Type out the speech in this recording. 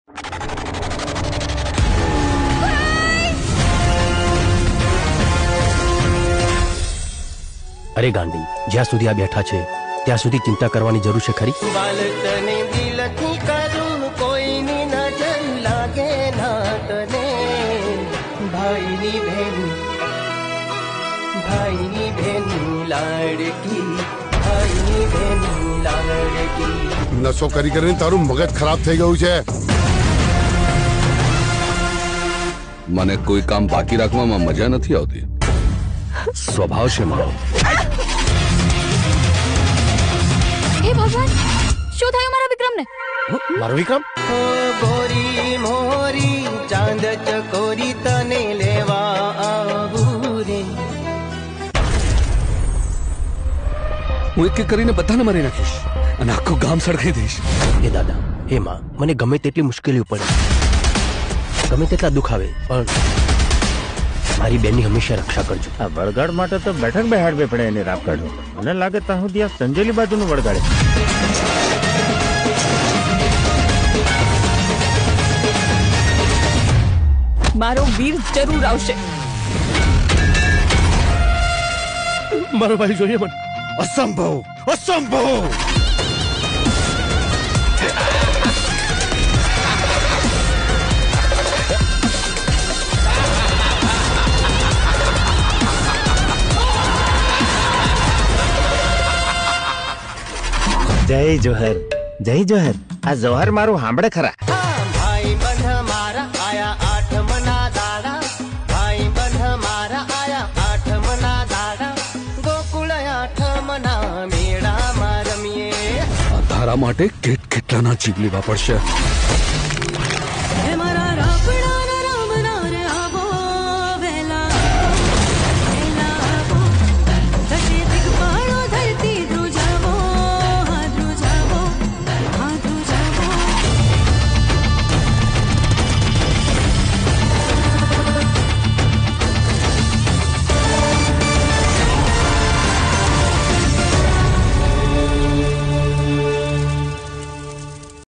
અરે ગાંડી, જ્યાં સુધી આ બેઠા છે ત્યાં સુધી ચિંતા કરવાની જરૂર છે ખરી? બાલકને દિલથી કરું, કોઈની નજર લાગે ના તને. ભાઈની બેન લાડકી, ભાઈની બેન લાડકી. નશો કરી કરીને તારું મગજ ખરાબ થઈ ગયું છે. મને કોઈ કામ બાકી રાખવામાં મજા નથી આવતી. સ્વભાવ છે મારો. હે ભગવાન, શું થયું મારા વિક્રમને? મારો વિક્રમ? ગોરી મોરી ચાંદ ચકોરી તને લેવા આવું રે. હું એક એક કરીને બધાને મારી નાખીશ અને આખું ગામ સળગાઈ દઈશ. હે દાદા, હે માં, મને ગમે તેટલી મુશ્કેલીઓ પડે, ગમે તેટલા દુઃખ આવે, પણ મારી બેનની હંમેશા રક્ષા કરજો. આ વળગાડ માટે તો બેઠક બેહાડવી પડે એની રાપ કાઢો. મને લાગે ત્યાં સુધી આ સંજેલી બાજુનું વળગાડે. મારો વીર જરૂર આવશે. મારો ભાઈ જોઈએ મને. અસંભવ, અસંભવ. જય જોહર, જય જોહર. આ જોહર મારું સાંભળે ખરા? ભાઈ બંધ મારા આયા આઠમના દાડા, ભાઈ બંધ મારા આયા આઠમના દાડા. ગોકુળ આઠમના મેળામાં રમીએ. આ તારા માટે કેટલાના જીવ લેવા પડશે.